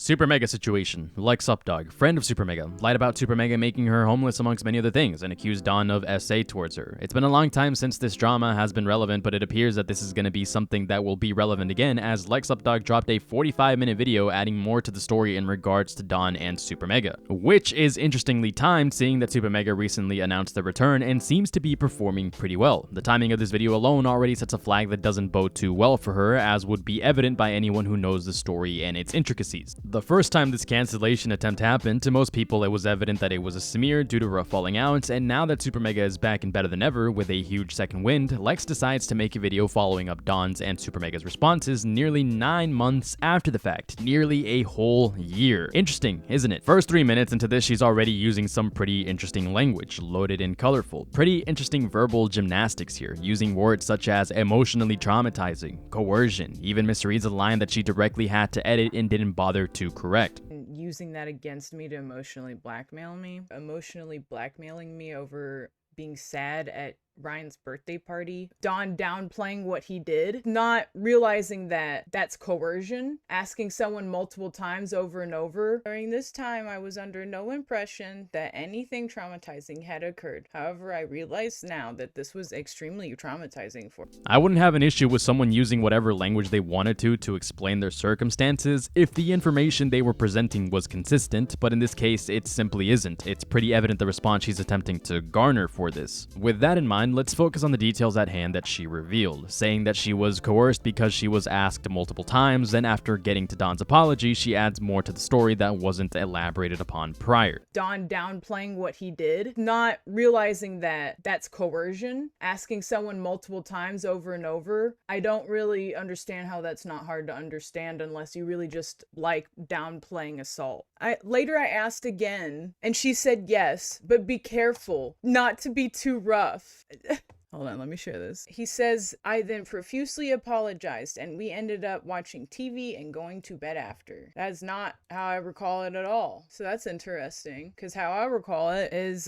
SuperMega situation. Lex Updog, friend of SuperMega, lied about SuperMega making her homeless amongst many other things and accused Dawn of SA towards her. It's been a long time since this drama has been relevant, but it appears that this is going to be something that will be relevant again, as Lex Updog dropped a 45-minute video adding more to the story in regards to Dawn and SuperMega, which is interestingly timed, seeing that SuperMega recently announced their return and seems to be performing pretty well. The timing of this video alone already sets a flag that doesn't bode too well for her, as would be evident by anyone who knows the story and its intricacies. The first time this cancellation attempt happened, to most people it was evident that it was a smear due to rough falling out, and now that SuperMega is back and better than ever with a huge second wind, Lex decides to make a video following up Dawn's and SuperMega's responses nearly 9 months after the fact, nearly a whole year. Interesting, isn't it? First 3 minutes into this, she's already using some pretty interesting language, loaded and colorful. Pretty interesting verbal gymnastics here, using words such as emotionally traumatizing, coercion, even misreads a line that she directly had to edit and didn't bother to correct. Using that against me to emotionally blackmail me. Emotionally blackmailing me over being sad at Ryan's birthday party. Dawn downplaying what he did, not realizing that that's coercion, asking someone multiple times over and over. During this time, I was under no impression that anything traumatizing had occurred. However, I realize now that this was extremely traumatizing for me. I wouldn't have an issue with someone using whatever language they wanted to explain their circumstances if the information they were presenting was consistent, but in this case, it simply isn't. It's pretty evident the response she's attempting to garner for this. With that in mind, let's focus on the details at hand that she revealed, saying that she was coerced because she was asked multiple times, and after getting to Dawn's apology, she adds more to the story that wasn't elaborated upon prior. Dawn downplaying what he did, not realizing that that's coercion, asking someone multiple times over and over. I don't really understand how that's not hard to understand unless you really just like downplaying assault. Later I asked again, and she said yes, but be careful not to be too rough. Hold on, let me share this. He says, I then profusely apologized, and we ended up watching TV and going to bed after. That's not how I recall it at all. So that's interesting, because how I recall it is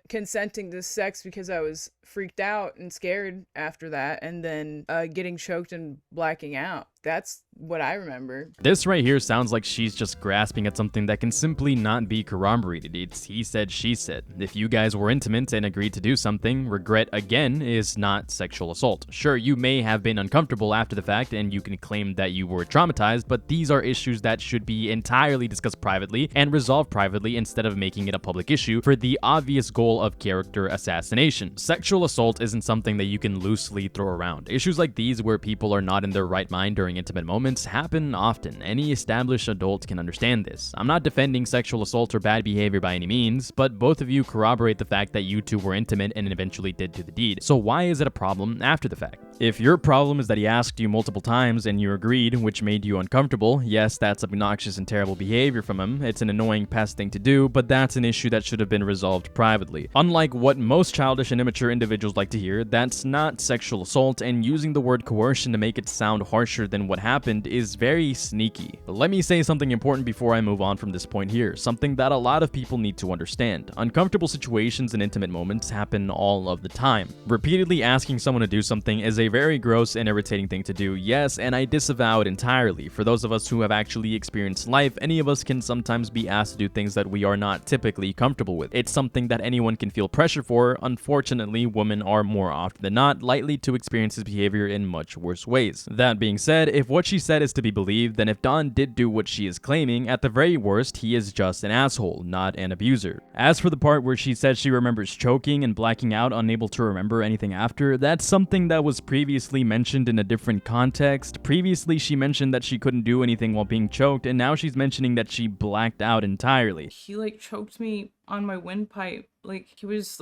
consenting to sex because I was freaked out and scared after that, and then getting choked and blacking out. That's what I remember. This right here sounds like she's just grasping at something that can simply not be corroborated. It's he said, she said. If you guys were intimate and agreed to do something, regret again is not sexual assault. Sure, you may have been uncomfortable after the fact and you can claim that you were traumatized, but these are issues that should be entirely discussed privately and resolved privately instead of making it a public issue for the obvious goal of character assassination. Sexual assault isn't something that you can loosely throw around. Issues like these where people are not in their right mind during intimate moments happen often. Any established adult can understand this. I'm not defending sexual assault or bad behavior by any means, but both of you corroborate the fact that you two were intimate and eventually did do the deed. So why is it a problem after the fact? If your problem is that he asked you multiple times and you agreed, which made you uncomfortable, yes, that's obnoxious and terrible behavior from him. It's an annoying pest thing to do, but that's an issue that should have been resolved privately. Unlike what most childish and immature individuals like to hear, that's not sexual assault, and using the word coercion to make it sound harsher than what happened is very sneaky. Let me say something important before I move on from this point here, something that a lot of people need to understand. Uncomfortable situations and intimate moments happen all of the time. Repeatedly asking someone to do something is a very gross and irritating thing to do, yes, and I disavow it entirely. For those of us who have actually experienced life, any of us can sometimes be asked to do things that we are not typically comfortable with. It's something that anyone can feel pressure for. Unfortunately, women are more often than not likely to experience this behavior in much worse ways. That being said, if what she said is to be believed, then if Dawn did do what she is claiming, at the very worst, he is just an asshole, not an abuser. As for the part where she said she remembers choking and blacking out, unable to remember anything after, that's something that was previously mentioned in a different context. Previously, she mentioned that she couldn't do anything while being choked, and now she's mentioning that she blacked out entirely. He choked me on my windpipe. He was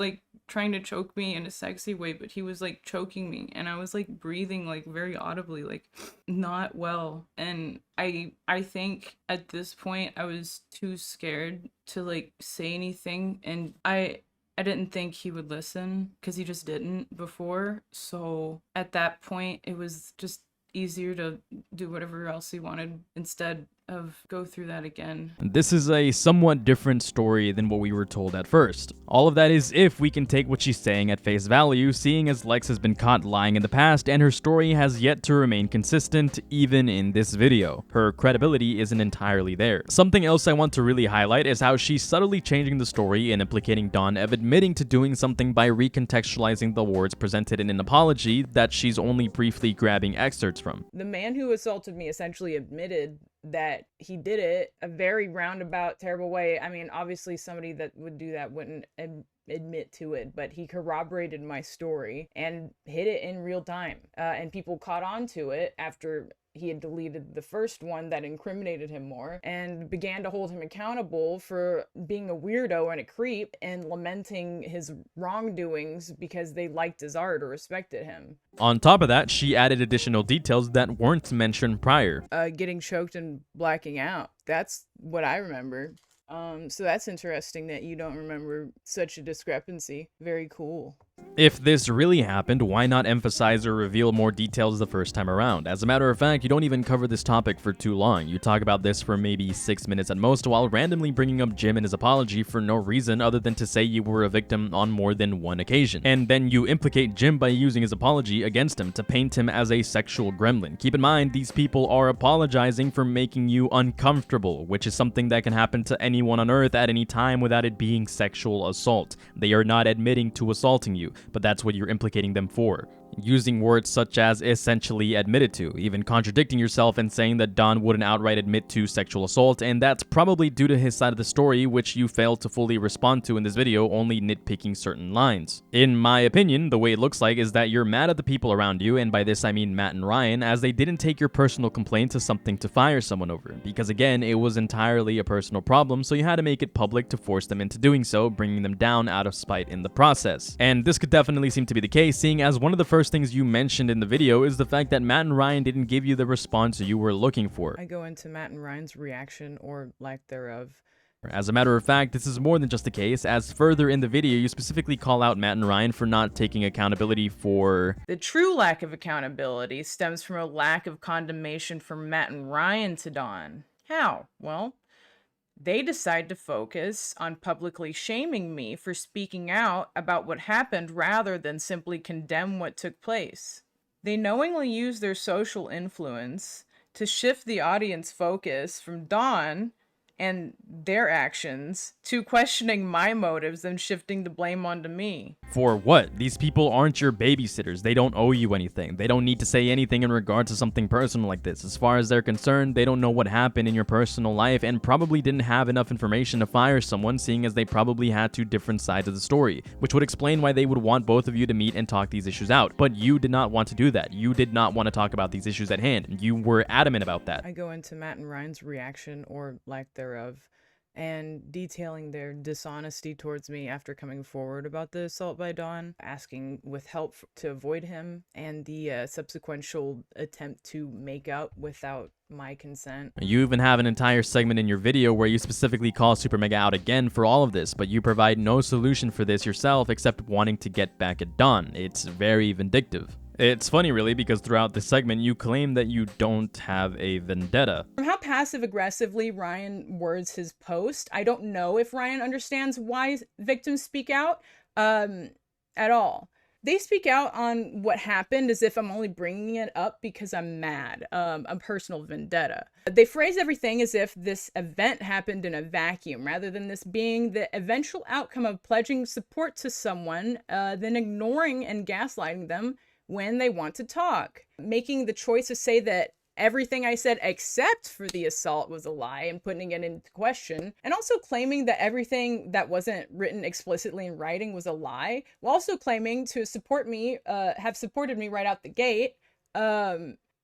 trying to choke me in a sexy way, but he was choking me, and I was breathing very audibly, not well. And I think at this point I was too scared to say anything, and I didn't think he would listen because he just didn't before. So at that point it was just easier to do whatever else he wanted instead. go through that again. This is a somewhat different story than what we were told at first. All of that is if we can take what she's saying at face value, seeing as Lex has been caught lying in the past and her story has yet to remain consistent even in this video. Her credibility isn't entirely there. Something else I want to really highlight is how she's subtly changing the story and implicating Dawn of admitting to doing something by recontextualizing the words presented in an apology that she's only briefly grabbing excerpts from. The man who assaulted me essentially admitted that he did it a very roundabout, terrible way. I mean, obviously somebody that would do that wouldn't admit to it, but he corroborated my story and hid it in real time. And people caught on to it after he had deleted the first one that incriminated him more and began to hold him accountable for being a weirdo and a creep and lamenting his wrongdoings because they liked his art or respected him. On top of that, she added additional details that weren't mentioned prior. Getting choked and blacking out. That's what I remember. So that's interesting that you don't remember such a discrepancy. Very cool. If this really happened, why not emphasize or reveal more details the first time around? As a matter of fact, you don't even cover this topic for too long. You talk about this for maybe 6 minutes at most, while randomly bringing up Jim and his apology for no reason other than to say you were a victim on more than one occasion. And then you implicate Jim by using his apology against him to paint him as a sexual gremlin. Keep in mind, these people are apologizing for making you uncomfortable, which is something that can happen to anyone on Earth at any time without it being sexual assault. They are not admitting to assaulting you, but that's what you're implicating them for. Using words such as essentially admitted to, even contradicting yourself and saying that Don wouldn't outright admit to sexual assault, and that's probably due to his side of the story, which you failed to fully respond to in this video, only nitpicking certain lines. In my opinion, the way it looks like is that you're mad at the people around you, and by this I mean Matt and Ryan, as they didn't take your personal complaint to something to fire someone over, because again, it was entirely a personal problem, so you had to make it public to force them into doing so, bringing them down out of spite in the process. And this could definitely seem to be the case, seeing as one of the first things you mentioned in the video is the fact that Matt and Ryan didn't give you the response you were looking for. I go into Matt and Ryan's reaction or lack thereof. As a matter of fact, this is more than just the case, as further in the video you specifically call out Matt and Ryan for not taking accountability for... The true lack of accountability stems from a lack of condemnation from Matt and Ryan to Dawn. How? Well, they decide to focus on publicly shaming me for speaking out about what happened rather than simply condemn what took place. They knowingly use their social influence to shift the audience focus from Dawn and their actions to questioning my motives and shifting the blame onto me. For what? These people aren't your babysitters. They don't owe you anything. They don't need to say anything in regard to something personal like this. As far as they're concerned, they don't know what happened in your personal life and probably didn't have enough information to fire someone, seeing as they probably had two different sides of the story, which would explain why they would want both of you to meet and talk these issues out. But you did not want to do that. You did not want to talk about these issues at hand. You were adamant about that. I go into Matt and Ryan's reaction or lack thereof and detailing their dishonesty towards me after coming forward about the assault by Dawn, asking with help to avoid him, and the subsequent attempt to make up without my consent. You even have an entire segment in your video where you specifically call SuperMega out again for all of this, but you provide no solution for this yourself except wanting to get back at Dawn. It's very vindictive. It's funny, really, because throughout this segment, you claim that you don't have a vendetta. From how passive-aggressively Ryan words his post, I don't know if Ryan understands why victims speak out at all. They speak out on what happened as if I'm only bringing it up because I'm mad, a personal vendetta. They phrase everything as if this event happened in a vacuum, rather than this being the eventual outcome of pledging support to someone, then ignoring and gaslighting them when they want to talk, making the choice to say that everything I said except for the assault was a lie and putting it into question, and also claiming that everything that wasn't written explicitly in writing was a lie, while also claiming to support me, have supported me right out the gate,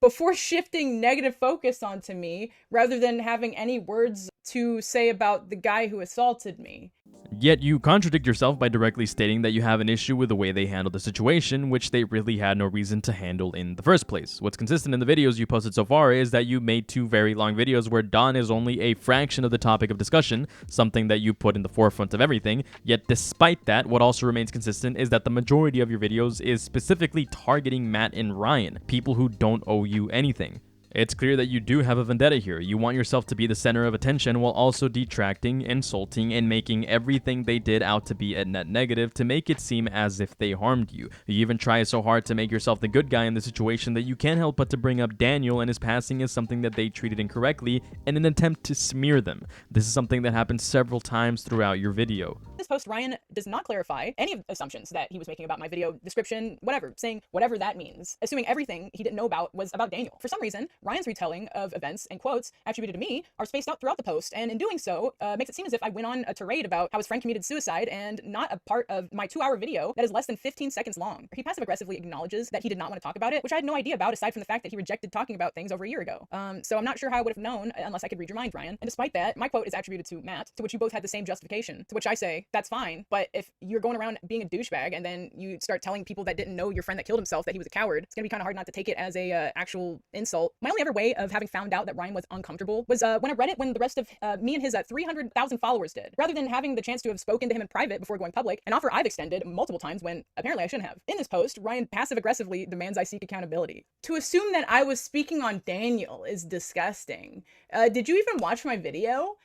before shifting negative focus onto me rather than having any words to say about the guy who assaulted me. Yet you contradict yourself by directly stating that you have an issue with the way they handled the situation, which they really had no reason to handle in the first place. What's consistent in the videos you posted so far is that you made two very long videos where Dawn is only a fraction of the topic of discussion, something that you put in the forefront of everything. Yet despite that, what also remains consistent is that the majority of your videos is specifically targeting Matt and Ryan, people who don't owe you anything. It's clear that you do have a vendetta here. You want yourself to be the center of attention while also detracting, insulting, and making everything they did out to be a net negative to make it seem as if they harmed you. You even try so hard to make yourself the good guy in the situation that you can't help but to bring up Daniel and his passing as something that they treated incorrectly in an attempt to smear them. This is something that happens several times throughout your video. This post, Ryan does not clarify any of the assumptions that he was making about my video description, whatever, saying whatever that means, assuming everything he didn't know about was about Daniel. For some reason, Ryan's retelling of events and quotes attributed to me are spaced out throughout the post, and in doing so, makes it seem as if I went on a tirade about how his friend committed suicide and not a part of my 2-hour video that is less than 15 seconds long. He passive-aggressively acknowledges that he did not want to talk about it, which I had no idea about aside from the fact that he rejected talking about things over a year ago. So I'm not sure how I would have known unless I could read your mind, Ryan. And despite that, my quote is attributed to Matt, to which you both had the same justification, to which I say, that's fine, but if you're going around being a douchebag and then you start telling people that didn't know your friend that killed himself that he was a coward, it's gonna be kind of hard not to take it as a actual insult. My only ever way of having found out that Ryan was uncomfortable was when I read it when the rest of me and his 300,000 followers did. Rather than having the chance to have spoken to him in private before going public, an offer I've extended multiple times when apparently I shouldn't have. In this post, Ryan passive-aggressively demands I seek accountability. To assume that I was speaking on Daniel is disgusting. Did you even watch my video?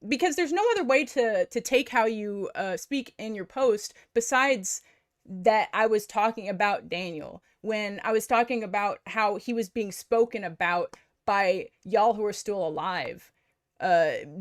Because there's no other way to take how you speak in your post besides that I was talking about Daniel, when I was talking about how he was being spoken about by y'all who are still alive,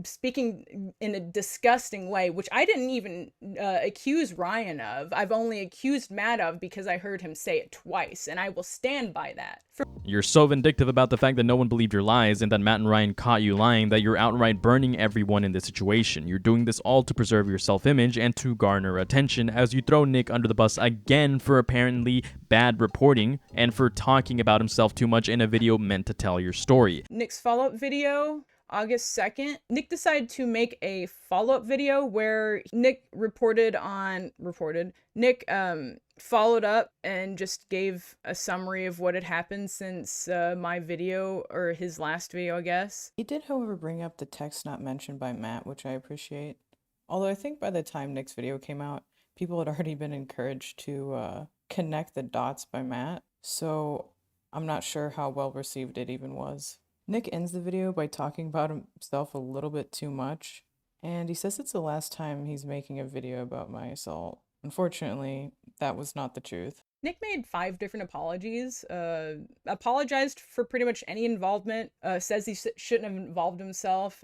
speaking in a disgusting way, which I didn't even accuse Ryan of. I've only accused Matt of because I heard him say it twice, and I will stand by that. You're so vindictive about the fact that no one believed your lies and that Matt and Ryan caught you lying that you're outright burning everyone in this situation. You're doing this all to preserve your self-image and to garner attention as you throw Nick under the bus again for apparently bad reporting and for talking about himself too much in a video meant to tell your story. Nick's follow-up video, August 2nd, Nick decided to make a follow-up video where Nick Nick followed up and just gave a summary of what had happened since my video, or his last video, I guess. He did, however, bring up the text not mentioned by Matt, which I appreciate. Although I think by the time Nick's video came out, people had already been encouraged to connect the dots by Matt, so I'm not sure how well received it even was. Nick ends the video by talking about himself a little bit too much, and he says it's the last time he's making a video about my assault. Unfortunately, that was not the truth. Nick made 5 different apologies, apologized for pretty much any involvement, says he shouldn't have involved himself,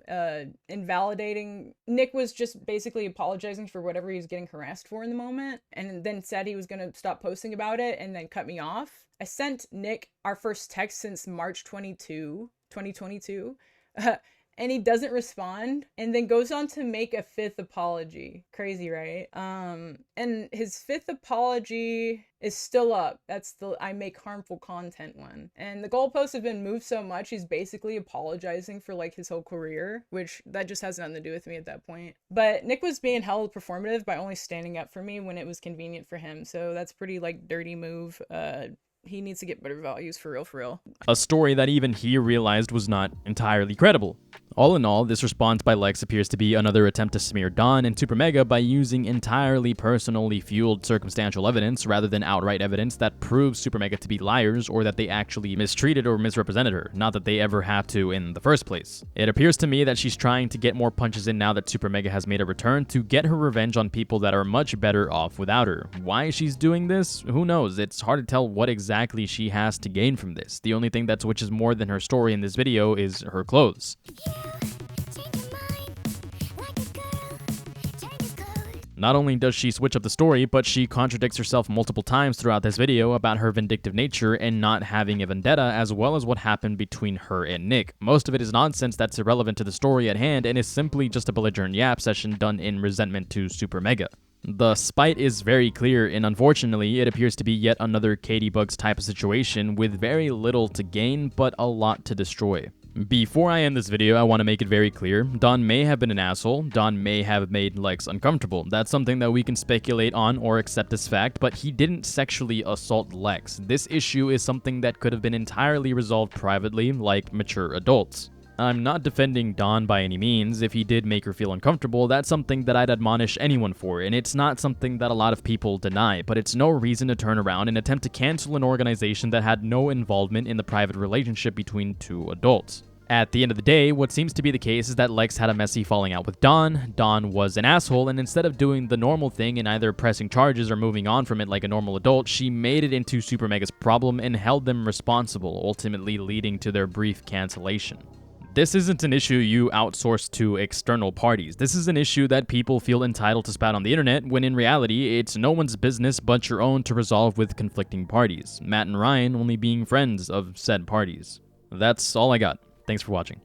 invalidating. Nick was just basically apologizing for whatever he was getting harassed for in the moment, and then said he was going to stop posting about it and then cut me off. I sent Nick our first text since March 2022, and he doesn't respond, and then goes on to make a 5th apology. Crazy, right? And his 5th apology is still up. That's the I make harmful content one. And the goalposts have been moved so much, he's basically apologizing for like his whole career, which that just has nothing to do with me at that point. But Nick was being held performative by only standing up for me when it was convenient for him. So that's pretty like dirty move. He needs to get better values for real. A story that even he realized was not entirely credible. All in all, this response by Lex appears to be another attempt to smear Don and SuperMega by using entirely personally fueled circumstantial evidence rather than outright evidence that proves SuperMega to be liars or that they actually mistreated or misrepresented her, not that they ever had to in the first place. It appears to me that she's trying to get more punches in now that SuperMega has made a return to get her revenge on people that are much better off without her. Why she's doing this? Who knows? It's hard to tell what exactly she has to gain from this. The only thing that switches more than her story in this video is her clothes. Not only does she switch up the story, but she contradicts herself multiple times throughout this video about her vindictive nature and not having a vendetta, as well as what happened between her and Nick. Most of it is nonsense that's irrelevant to the story at hand and is simply just a belligerent yap session done in resentment to SuperMega. The spite is very clear, and unfortunately, it appears to be yet another Caitibugzz type of situation with very little to gain, but a lot to destroy. Before I end this video, I want to make it very clear, Don may have been an asshole, Don may have made Lex uncomfortable. That's something that we can speculate on or accept as fact, but he didn't sexually assault Lex. This issue is something that could have been entirely resolved privately, like mature adults. I'm not defending Dawn by any means. If he did make her feel uncomfortable, that's something that I'd admonish anyone for, and it's not something that a lot of people deny, but it's no reason to turn around and attempt to cancel an organization that had no involvement in the private relationship between two adults. At the end of the day, what seems to be the case is that Lex had a messy falling out with Dawn. Dawn was an asshole, and instead of doing the normal thing and either pressing charges or moving on from it like a normal adult, she made it into SuperMega's problem and held them responsible, ultimately leading to their brief cancellation. This isn't an issue you outsource to external parties. This is an issue that people feel entitled to spout on the internet, when in reality, it's no one's business but your own to resolve with conflicting parties, Matt and Ryan only being friends of said parties. That's all I got. Thanks for watching.